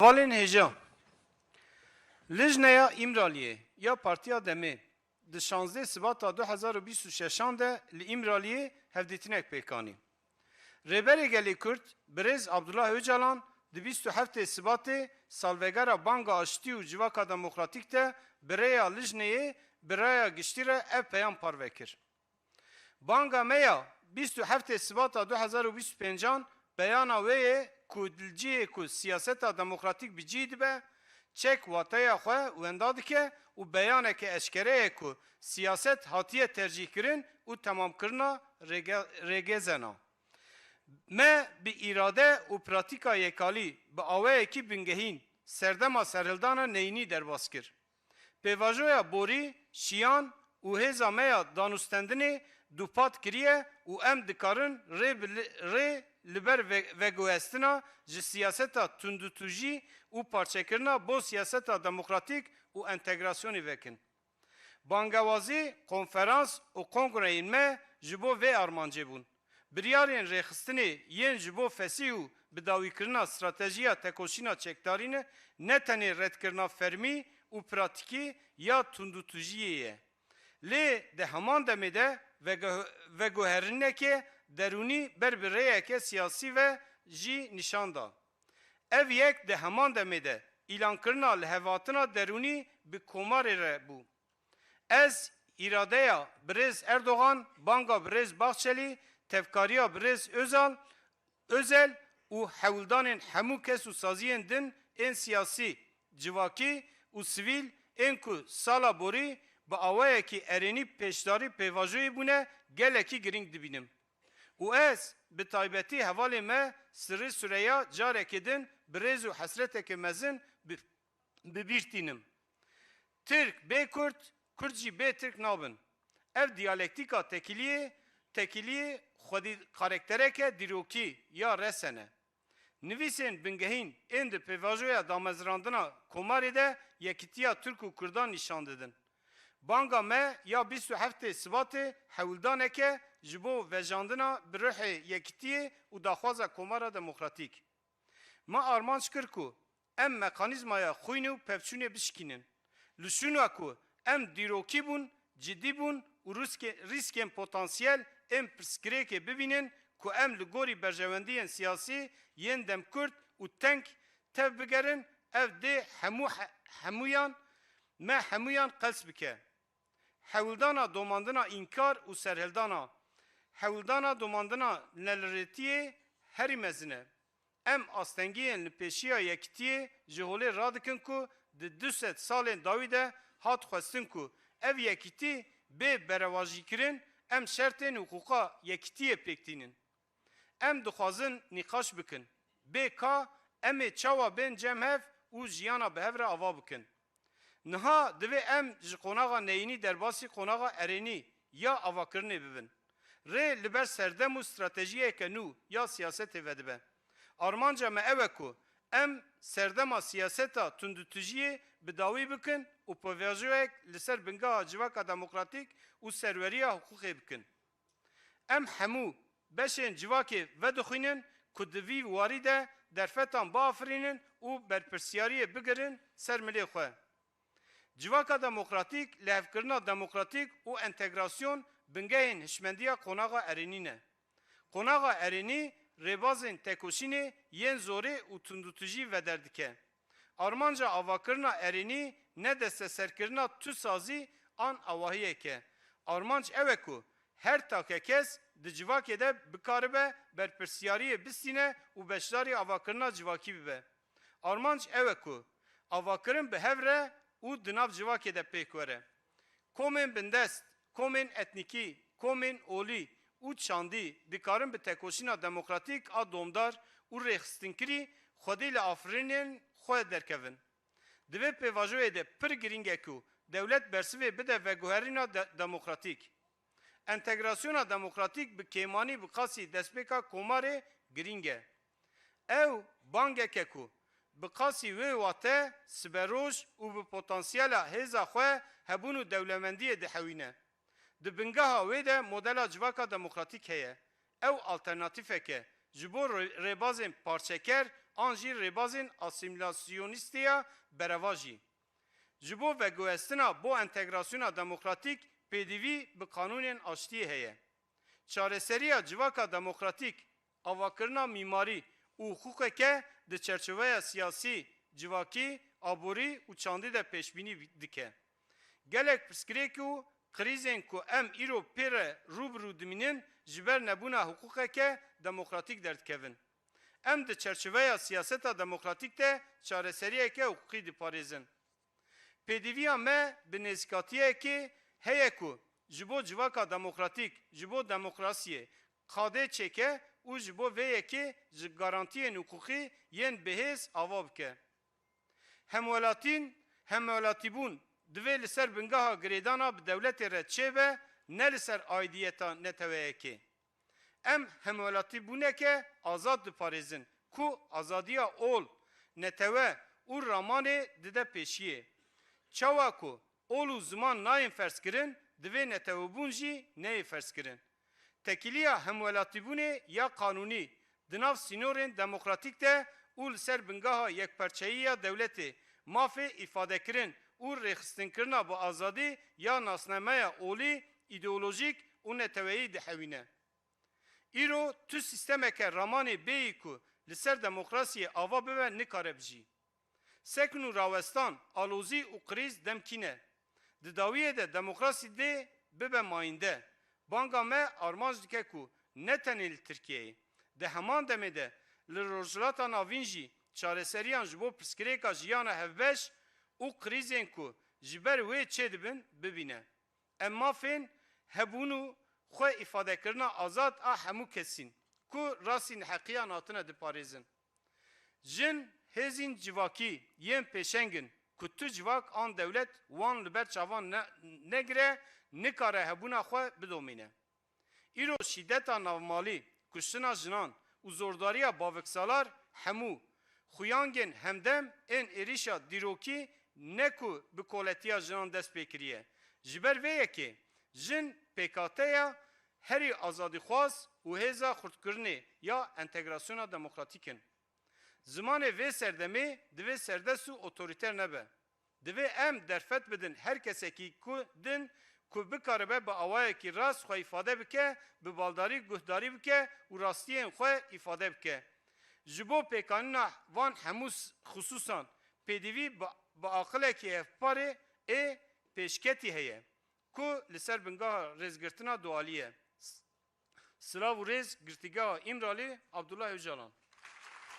Valên hêja Lijneya İmraliyê ya Partiya Demê di 16 Sibata 2026 de li İmraliyê hevdîtinek pêkanî. Rêberê Gelê Kurd Birêz Abdullah Öcalan di 27 Sibatê salvegera Banga Aştî û Civaka Demokratîk de bi rêya Lijneyê bi raya giştî re ev peyam parve kir. Banga me ya 27 Sibata 2025 beyana wê ye ku dilciyê ku siyaseta demokratîk bi cî dibe, çek wataya xwe wenda dike û beyaneke eşkereyê ku siyaset hatiye tercihkirin û temamkirina rêgezena. Me bi îrade û pratika yêkalî bi awayekî bingehîn serdema serhildana neyînî derbas kir. Pêvajoya borî, şiyan û hêza me ya danûstendinê dupat kiriye û em dikarin rê li ber veguhestina ji siyaseta tundutujî û parçekirina bo siyaseta demokratîk û entegrasyonê vekin. Bangewazî, konferans û kongreyên me ji bo vê armancê bûn. Biryarên rêxistinê yên ji bo fesî û bidawîkirina stratejiya tekoşîna çekdarî ne tenê redkirina fermî û pratikî ya tundutujiyê ye. Lê di heman demê de veguherinekê derûnî ber bi rêyeke siyasî ve jî nîşan da. Ev yek di heman demê de îlankirina li hevatina derûnî bi komarê re bû. Ez îradeya Birêz Erdogan, banga Birêz Bahçelî, tevkariya Birêz Özel û hewildanên hemû kes û saziyên din ên siyasî, civakî û sivîl ên ku sala borî bi awayekî erênî pêşdarî pêvajoyê bûne gelekî giring dibînim. û ez bi taybetî hevalê me sirrî Süreyya carekê din birêz û hesretekê mezin bibîrtînim. Tirk bê Kurd, Kurd jî bê Tirk nabin. Ev diyalektika tekiliyê xwedî karaktereke dîrokî ya resene. Nivîsên bingehîn ên di pêvajoya damezrandina komarê de yekîtiya Türk û Kurdan nîşan didin. Banga me ya 27 Sibatê hewildaneke ji bo vejandina bi rihê yekîtiyê û daxwaza komara demokratîk. Me armanc kir ku em mekanîzmaya xwîn û pevçûnê bişkînin. Li şûna ku em dîrokî bûn, cidî bûn û rîskên potansiyel ên pirsgirêkê bibînin ku em li gorî berjewendiyên siyasî yên demkurt û teng tev bigerin, ev dê hemûyan me hemûyan qels bike. Hewildana domandina înkar û serhildana, hewildana domandina nelirêtiyê herî mezin e. Em astengiyên li pêşiya yekîtiyê ji holê radikin ku di 200 salên dawî de hat xwestin ku ev yekîtî bê berevajîkirin em şertên hukûqa yekîtiyê pêktînin. Em dixwazin nîqaş bikin. Bê ka em ê çawa bên cemhev û jiyana bihev re ava bikin. Niha divê em ji qonaxa neyînî derbasî qonaxa erênî ya avakirinê bibin. Rê li ber serdem û stratejiyeke nû ya siyasetê vedibe. Armanca me ew e ku em serdema siyaseta tundutujiyê bi dawî bikin û pêvajoyek li ser bingeha civaka demokratîk û serweriya hukûqê bikin. Em hemû beşên civakê vedixwînin ku di vî warî de derfetan biafirînin û berpirsiyariyê bigirin ser milê xwe. Civaka demokratîk, lehevkirina demokratîk û entegrasyon bingehên hişmendiya qonaxa erênî ne. Qonaxa erênî rêbazên tekoşînê yên zorê û tundutujî vederdike. Armanca avakirina erênî ne desteserkirina tu sazî an awahiyek e. Armanc ew e ku her takekes di civakê de bikaribe berpirsiyariyê bistîne û beşdarî avakirina civakî bibe. Armanc ew e ku avakirin bi hev re û di nav civakê de pêk were. Komên bindest, komên etnîkî, komên olî û çandî dikarin bi tekoşîna demokratîk a domdar û rêxistinkerî xwedî li afirînên xwe derkevin. Di vê pêvajoyê de pir giring e ku dewlet bersivê bide veguherîna demokratîk. Entegrasyona demokratîk bi kêmanî bi qasî destpêka komarê giring e. Ew bangeke ku bi qasî wê wate siberoj û bi potansiyela hêza xwe hebûn û dewlemendiyê dihewîne. Di bingeha wê de modela civaka demokratîk heye. Ew alternatîfek e ji bo rêbazên parçeker an jî rêbazên asimilasyonistiya bereva jî. Ji bo vegoestina bo entegrasyona demokratîk pêdivî bi kanûnên aştiyê heye. Çareseriya civaka demokratîk, avakirina mîmarî û hukukeke di çerçeveya siyasî, civakî, aborî û çandî de pêşbînî dike. Gelek pirsgirêk û krîzên ku em îro pê re rûbirû dimînin ji ber nebûna hukukeke demokratîk derdikevin. Em di çerçeveya siyaseta demokratîk de çareseriyeke hukukî diparêzin. Pêdiviya me bi nêzîkatiyekê heye ku ji bo civaka demokratîk, ji bo demokrasiyê qadê çêke û ji bo vê yekê ji garantiyên hukukî yên bihêz ava bike. Hemwelatîbûn divê li ser bingeha girêdana bi dewletê re çêbe, ne li ser aidiyeta neteweyekê. Em hemwelatîbûneke azad diparêzin ku azadiya ol, netewe û ramanê dide pêşiyê. Çawa ku ol û ziman nayên ferskirin, divê netewebûn jî neyê ferskirin. Tekiliya hemwelatîbûnê ya kanûnî di nav sînorên demokratîk de û li ser bingeha yekperçeyiya dewletê mafê îfadekirin û rêxistinekirina bi azadî ya nasnameya olî, îdeolojîk û neteweyî dihewîne. Îro tu sîstemeke ramanê bêyî ku li ser demokrasiyê ava bibe nikare bijî. Sekin û rawestan, alozî û krîz demkîne. Di dawiyê de demokrasî dê bibe mayînde. Banga me armanc dike ku ne tenê li Tirkiyeyê. Di heman demê de li rojhilata navîn jî çareseriyan ji bo pirsgirêka jiyana hevbeş û krîzên ku ji ber wê çê dibin bibîne. Em mafên hebûn û xwe îfadekirina azad a hemû kesîn ku rastîn heqiyan hatine diparêzin. Jin hêzên civakî yên pêşengin ku tu civak an dewlet wan li ber çavan negire nikare hebûna xwe bidomîne. Îro şîddeta navmalî, kuştina jinan û zordariya baviksalar hemû xuyangên hemdem ên êrişa dîrokî ne ku bi koletiya jinan dest pê kiriye. Ji ber vê yekê jin pêkateya herî azadîxwaz û hêza xurtkirinê ya entegrasyona demokratîk in. Zimanê vê serdemê divê serdest û otorîter nebe. Divê em derfet bidin her kesekî ku din ku bikaribe bi awayekî rast xwe îfade bike, bi baldarî guhdarî bike û rastiyên xwe îfade bike. Ji bo pêkanîna van hemû xusûsan pêdivî bi aqilekî hevparê ê pêşketî heye ku li ser bingeha rêzgirtina dualî ye. Silav û rêz girtîgeha İmralî Abdullah Öcalan.